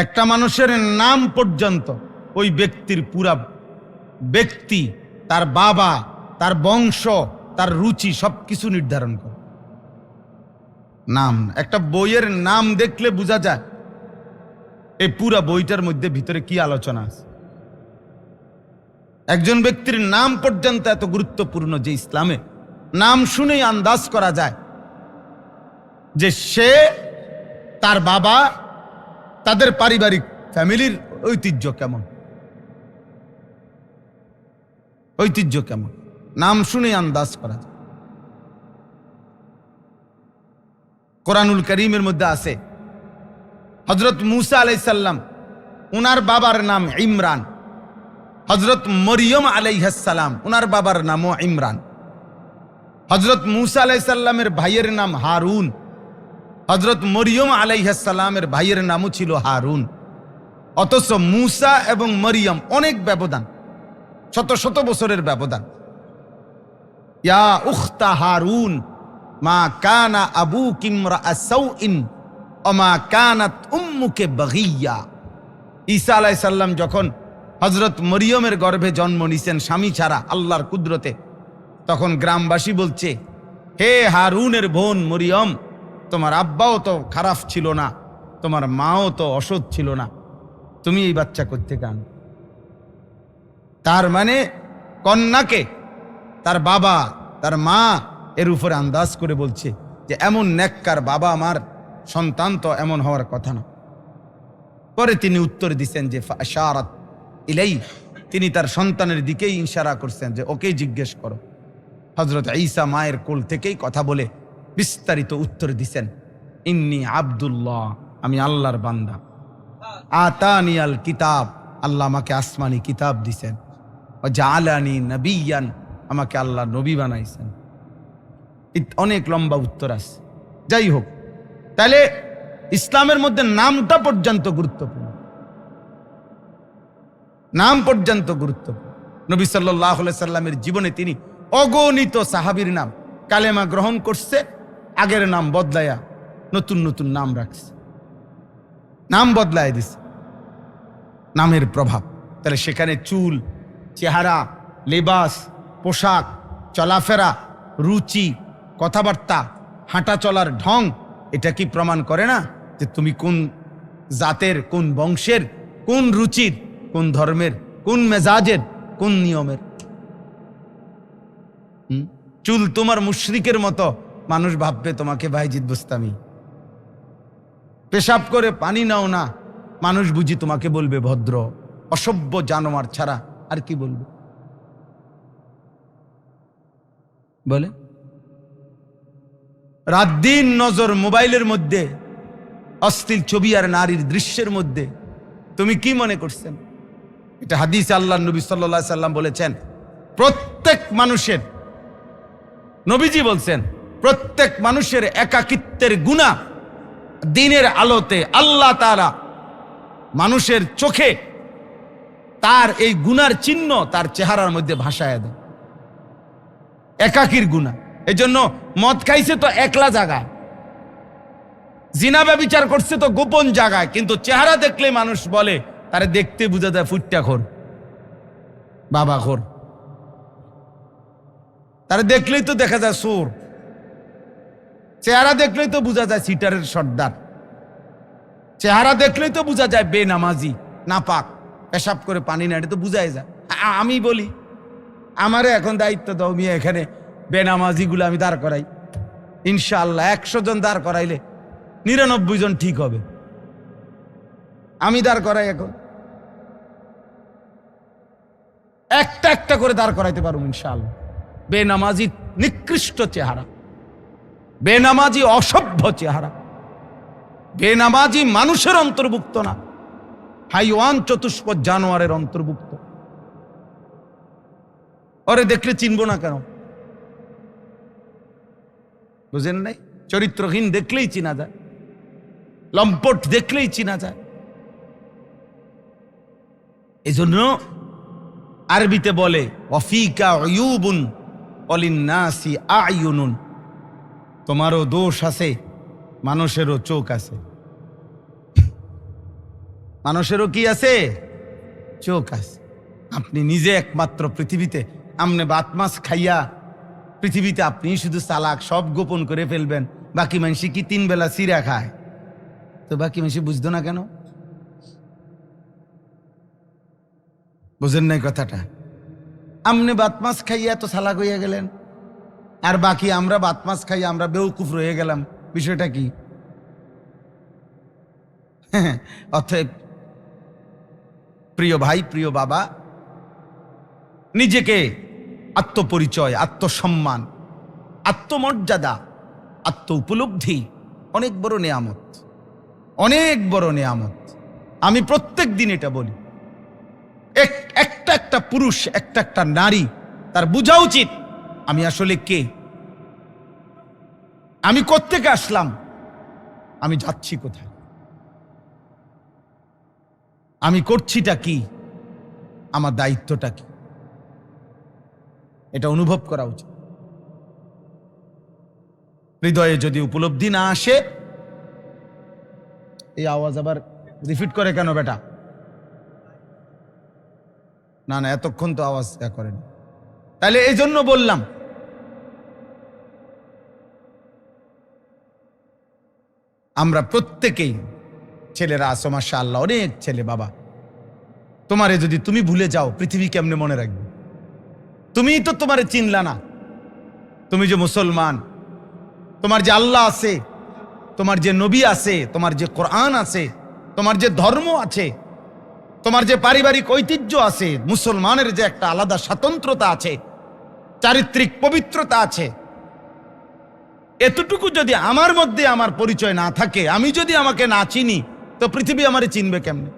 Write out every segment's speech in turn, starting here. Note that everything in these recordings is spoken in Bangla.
একটা মানুষের নাম পর্যন্ত ওই ব্যক্তির পুরা ব্যক্তি, তার বাবা, তার বংশ, তার রুচি সবকিছু নির্ধারণ করে। নাম, একটা বইয়ের নাম দেখলে বোঝা যায় এই পুরা বইটার মধ্যে ভিতরে কি আলোচনা আছে। একজন ব্যক্তির নাম পর্যন্ত এত গুরুত্বপূর্ণ যে ইসলামে নাম শুনেই আন্দাজ করা যায় যে সে, তার বাবা, তাদের পারিবারিক ফ্যামিলির ঐতিহ্য কেমন, ঐতিহ্য কেমন, নাম শুনেই আন্দাজ করা যায়। কোরআনুল করিমের মধ্যে আছে হযরত মূসা আলাইহিস সালাম, উনার বাবার নাম ইমরান। হযরত মরিয়ম আলাইহিস সালাম, উনার বাবার নামও ইমরান। হযরত মূসা আলাইহিস সালামের ভাইয়ের নাম হারুন। হযরত মরিয়ম আলাইহিস সালামের ভাইয়ের নামও ছিল হারুন। অথচ মূসা এবং মরিয়ম অনেক ব্যবধান, শত শত বছরের ব্যবধান। ইয়া উখতা হারুন মা কানা আবুকি ইমরাআ সাউইন ওয়া মা কানাত উম্মুকি বাগিয়া। ঈসা আলাইহিস সালাম যখন হযরত মরিয়মের গর্ভে জন্ম নিছেন স্বামী ছাড়া আল্লাহর কুদরতে, তখন গ্রামবাসী বলছে, হে হারুনের বোন মরিয়ম, তোমার আব্বাও তো খারাপ ছিল না, তোমার মাও তো অসৎ ছিল না, তুমি এই বাচ্চা কোত্থেকে আনো? তার মানে কন্যাকে তার বাবা, তার মা এর উপরে আন্দাজ করে বলছে যে এমন নেককার বাবা আমার সন্তান তো এমন হওয়ার কথা না। পরে তিনি উত্তর দিচ্ছেন যে ফাশারাত ইলাই, তিনি তার সন্তানের দিকেই ইশারা করছেন যে ওকেই জিজ্ঞেস করো। হযরত ঈসা মায়ের কোল থেকেই কথা বলে বিস্তারিত উত্তর দিছেন, ইন্নী আব্দুল্লাহ, আমি আল্লাহর বান্দা। আতানিয়াল কিতাব, আল্লাহ আমাকে আসমানি কিতাব দিছেন। ওয়া জাআলানি নবিয়ান, আমাকে আল্লাহ নবী বানাইছেন। অনেক লম্বা উত্তর আছে। যাই হোক, তাহলে ইসলামের মধ্যে নামটা পর্যন্ত গুরুত্বপূর্ণ, নাম পর্যন্ত গুরুত্বপূর্ণ। নবী সাল্লাল্লাহু আলাইহি সাল্লামের জীবনে তিনি অগণিত সাহাবীর নাম কালেমা গ্রহণ করছে, আগের নাম বদলায়া নতুন নতুন নাম রাখছে, নাম বদলায় দিছে, নামের প্রভাব। তাহলে সেখানে চুল, চেহারা, লেবাস, পোশাক, চলাফেরা, রুচি, কথাবার্তা, হাঁটা চলার ঢং, এটা কি প্রমাণ করে না যে তুমি কোন জাতের, কোন বংশের, কোন রুচির, কোন ধর্মের, কোন মেজাজের, কোন নিয়মের? চুল তোমার মুশরিকের মতো, মানুষ ভাববে তোমাকে ভাইজিদ বুস্তামি। পেশাব করে পানি নাও না, মানুষ বুঝি তোমাকে বলবে ভদ্র। অসভ্য জানোয়ার ছাড়া আর কি বলবে? বলে রাত দিন নজর মোবাইলের মধ্যে, অশ্লীল ছবি আর নারীর দৃশ্যের মধ্যে। তুমি কি মনে করছেন? এটা হাদিসে আল্লাহ নবী সাল্লাল্লাহু আলাইহি সাল্লাম বলেছেন, প্রত্যেক মানুষের, নবীজি বলছেন, প্রত্যেক মানুষের একাকিত্বের গুনাহ দিনের আলোতে আল্লাহ তাআলা মানুষের চোখে তার এই গুনার চিহ্ন তার চেহারার মধ্যে ভাসায় দেয়। একাকির গুনাহ। এই জন্য মদ খাইছে তো একলা জায়গায়, জিনা ব্যভিচার করছে তো গোপন জায়গায়, কিন্তু চেহারা দেখলে মানুষ বলে, তারে দেখতে বোঝা যায় ফুট্টাখোর, বাবাখোর। তারে দেখলেই তো দেখা যায় চোর, চেহারা দেখলেই তো বোঝা যায় সিটারের সর্দার, চেহারা দেখলেই তো বোঝা যায় বেনামাজি, নাপাক, পেশাব করে পানি না, এটা তো বুঝাই যায়। আমি বলি, আমারে এখন দায়িত্ব দাও, মিয়া এখানে বেনামাজিগুলো আমি দাঁড় করাই, ইনশাআল্লাহ 100 জন দাঁড় করাইলে 99 জন ঠিক হবে। আমি দাঁড় করাই, এখন একটা একটা করে দাঁড় করাইতে পারবো ইনশাআল্লাহ। বেনামাজি নিকৃষ্ট চেহারা, বেনামাজি অসভ্য চেহারা, বেনামাজি মানুষের অন্তর্ভুক্ত না, হাইওয়ান চতুষ্পদ জানোয়ারের অন্তর্ভুক্ত। ওরে দেখলে চিনবো না কেন? বুঝেন নাই? চরিত্রহীন দেখলেই চিনা যায়, লম্পট দেখলেই চিনা যায়। এজন্য আরবিতে বলে ওয়াফিকা উয়ুবুন ওয়ালিন্নাসি আয়ুনুন, তোমারও দোষ আছে, মানুষেরও চোখ আছে। মানুষেরও কি আছে? চোখ আছে। আপনি নিজে একমাত্র পৃথিবীতে আমনে ভাত মাছ খাইয়া পৃথিবীতে আপনি শুধু চালাক, সব গোপন করে ফেলবেন। বাকি মানুষ কি 3 বেলা চিরা খায়? তো বাকি মানুষ বুঝতো না কেন? বুঝেন নাই কথাটা? আমনে ভাত মাছ খাইয়া তো চালাক হইয়া গেলেন, আর বাকি আমরা ভাত মাছ খাইয়া আমরা বেউকুফ রয়ে গেলাম। বিষয়টা কি? অতএব প্রিয় ভাই, প্রিয় বাবা, নিজেকে আত্মপরিচয়, আত্মসম্মান, আত্মমর্যাদা, আত্ম উপলব্ধি অনেক বড় নেয়ামত, অনেক বড় নেয়ামত। আমি প্রত্যেক দিন এটা বলি, একটা একটা পুরুষ, একটা একটা নারী তার বোঝা উচিত আমি আসলে কে, আমি কোত্থেকে আসলাম, আমি যাচ্ছি কোথায়, আমি করছিটা কি, আমার দায়িত্বটা কি, এটা অনুভব করা উচিত। হৃদয়ে যদি উপলব্ধি না আসে, এই আওয়াজ আবার রিপিট করে কেন বেটা? না না, এতক্ষণ তো আওয়াজ করেন। তাহলে এই জন্য বললাম, আমরা প্রত্যেকেই, ছেলেরা আসো মাশাআল্লাহ, অনেক ছেলে। বাবা, তোমারে যদি তুমি ভুলে যাও, পৃথিবী কেমনে মনে রাখবে? তুমিই তো তোমারে চিনলা না। তুমি যে মুসলমান, তোমার যে আল্লাহ আছে, তোমার যে নবী আছে, তোমার যে কোরআন আছে, তোমার যে ধর্ম আছে, তোমার যে পারিবারিক ঐতিহ্য আছে, মুসলমানের যে একটা আলাদা স্বাতন্ত্রতা আছে, চারিত্রিক পবিত্রতা আছে, এতটুকু যদি আমার মধ্যে আমার পরিচয় না থাকে, আমি যদি আমাকে না চিনি, তো পৃথিবী আমারে চিনবে কেমনে?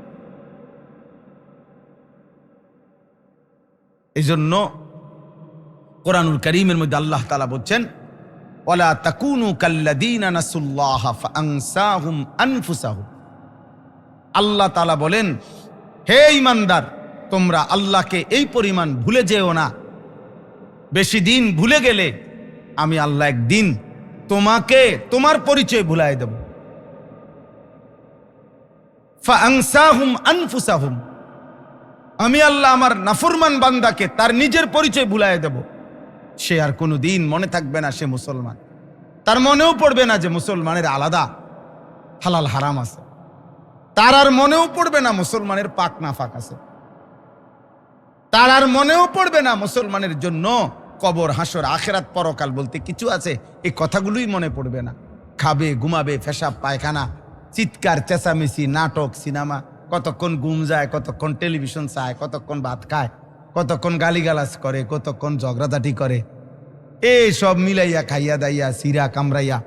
এই জন্য কোরআনুল কারীমের মধ্যে আল্লাহ তাআলা বলছেন, ওয়ালা তাকুনু কাল্লাযীনা নাসুল্লাহ ফাআনসাহুম আনফুসাহুম। আল্লাহ তাআলা বলেন, হে ঈমানদার, তোমরা আল্লাহকে এই পরিমাণ ভুলে যেও না। বেশি দিন ভুলে গেলে আমি আল্লাহ একদিন তোমাকে তোমার পরিচয় ভুলায় দেব। ফাআনসাহুম আনফুসাহুম, আমি আল্লাহ আমার নাফরমান বান্দাকে তার নিজের পরিচয় ভুলায় দেব। সে আর কোনোদিন মনে থাকবে না সে মুসলমান, তার মনেও পড়বে না যে মুসলমানের আলাদা হালাল হারাম আছে, তার আর মনেও পড়বে না মুসলমানের পাক না ফাক আছে, তার আর মনেও পড়বে না মুসলমানের জন্য কবর, হাসর, আখেরাত, পরকাল বলতে কিছু আছে। এই কথাগুলোই মনে পড়বে না। খাবে, ঘুমাবে, পেশাব পায়খানা, চিৎকার চেঁচামেচি, নাটক, সিনেমা, কতক্ষণ ঘুম যায়, কতক্ষণ টেলিভিশন চায়, কতক্ষণ ভাত খায়, কতক্ষণ গালিগালাজ করে, কতক্ষণ ঝগড়াঝাটি করে, এই সব মিলাইয়া খাইয়া দাইয়া সিরা কামড়াইয়া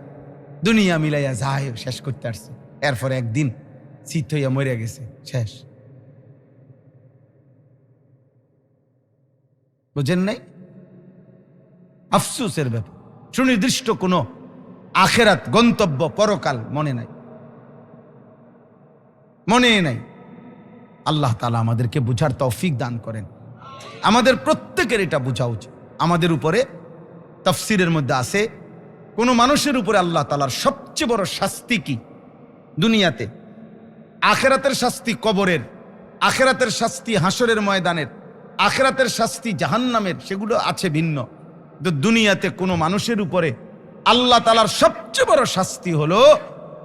দুনিয়া মিলাইয়া যায় শেষ করতে আসছে। এরপরে একদিন চিত হইয়া মরে গেছে, শেষ। বুঝেন নাই? আফসোসের ব্যাপার, সুনির্দিষ্ট কোনো আখেরাত, গন্তব্য, পরকাল মনে নাই, মনে নাই। আল্লাহ তাআলা আমাদেরকে বুঝার তৌফিক দান করেন। আমাদের প্রত্যেকের এটা বোঝা উচিত। আমাদের উপরে তাফসীরের মধ্যে আছে, কোন মানুষের উপরে আল্লাহ তাআলার সবচেয়ে বড় শাস্তি কি দুনিয়াতে, আখেরাতের শাস্তি কবরের, আখেরাতের শাস্তি হাসরের ময়দানের, আখেরাতের শাস্তি জাহান্নামের, সেগুলো আছে ভিন্ন। তো দুনিয়াতে কোনো মানুষের উপরে আল্লাহ তাআলার সবচেয়ে বড় শাস্তি হলো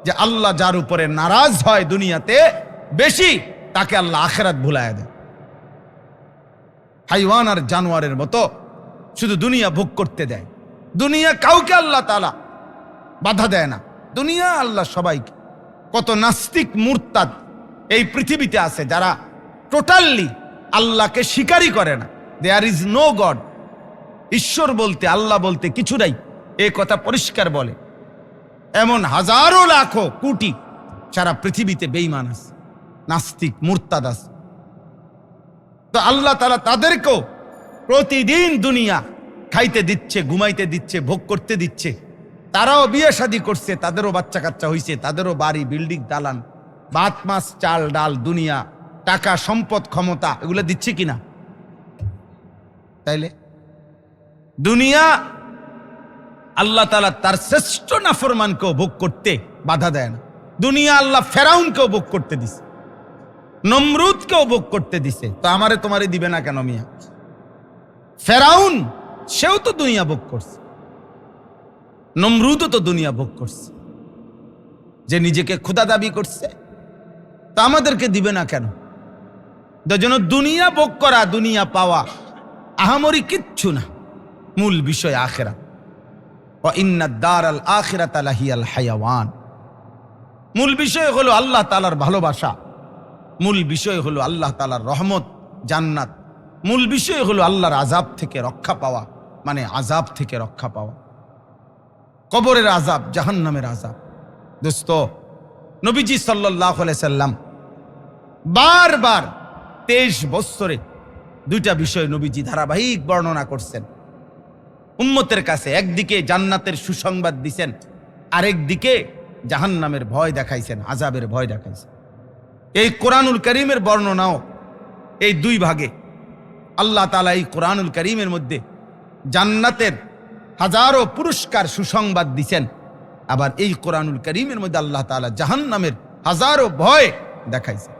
যে আল্লাহ যার উপরে নারাজ হয় দুনিয়াতে বেশি, তাকে আল্লাহ আখেরাত ভুলায় দেয়। হাইওয়ান আর জানোয়ারের মতো শুধু দুনিয়া ভোগ করতে দেয়। দুনিয়া কাউকে আল্লাহ তাআলা বাধা দেয় না, দুনিয়া আল্লাহ সবাইকে। কত নাস্তিক মুরতাদ এই পৃথিবীতে আছে যারা টোটালি আল্লাহকে স্বীকারই করে না। দেয়ার ইজ নো গড, ঈশ্বর বলতে, আল্লাহ বলতে কিছু নাই, এই কথা পরিষ্কার বলে। এমন হাজারো লাখো কোটি সারা পৃথিবীতে বেঈমান আছে, নাস্তিক মুরতাদ আছে। তো আল্লাহ তাআলা তাদেরকেও প্রতিদিন দুনিয়া খাইতে দিচ্ছে, ঘুমাইতে দিচ্ছে, ভোগ করতে দিচ্ছে। তারাও বিয়ে শাদী করছে, তাদেরও বাচ্চা কাচ্চা হইছে, তাদেরও বাড়ি, বিল্ডিং, দালান, ভাত মাছ, চাল ডাল, দুনিয়া, টাকা, সম্পদ, ক্ষমতা, এগুলো দিচ্ছে কিনা? তাইলে দুনিয়া আল্লাহ তাআলা তার শ্রেষ্ঠ নাফরমানকেও ভোগ করতে বাধা দেয় না। দুনিয়া আল্লাহ ফেরাউনকেও ভোগ করতে দিছে। নমরুদকেও ভোগ করতে দিছে, তো আমারে তোমারে দিবে না কেন মিয়া? ফেরাউন সেও তো দুনিয়া ভোগ করছে, নমরুদও তো দুনিয়া ভোগ করছে, যে নিজেকে খোদা দাবি করছে, তা আমাদেরকে দিবে না কেন? যেন দুনিয়া ভোগ করা, দুনিয়া পাওয়া আহামরি কিচ্ছু না, মূল বিষয় আখিরাত। ওয়া ইন্নাদ দারাল আখিরাতা লাহিয়াল হায়াওয়ান। মূল বিষয় হলো আল্লাহ তাআলার ভালোবাসা, মূল বিষয় হলো আল্লাহ তাআলার রহমত, জান্নাত। মূল বিষয় হলো আল্লাহর আযাব থেকে রক্ষা পাওয়া, মানে আযাব থেকে রক্ষা পাওয়া, কবরের আযাব, জাহান্নামের আযাব। দোস্ত, নবীজি সাল্লাল্লাহু আলাইহি সাল্লাম বারবার 23 বছরে দুইটা বিষয় নবীজি ধারাবাহিক বর্ণনা করছেন উম্মতের কাছে। একদিকে জান্নাতের সুসংবাদ দিছেন, আরেকদিকে জাহান্নামের ভয় দেখাইছেন, আযাবের ভয় দেখাইছেন। এই কোরআনুল কারীমের বর্ণনাও এই দুই ভাগে। আল্লাহ তাআলা এই কোরআনুল কারীমের মধ্যে জান্নাতের হাজারো পুরস্কার সুসংবাদ দিছেন, আবার এই কোরআনুল কারীমের মধ্যে আল্লাহ তাআলা জাহান্নামের হাজারো ভয় দেখাইছেন।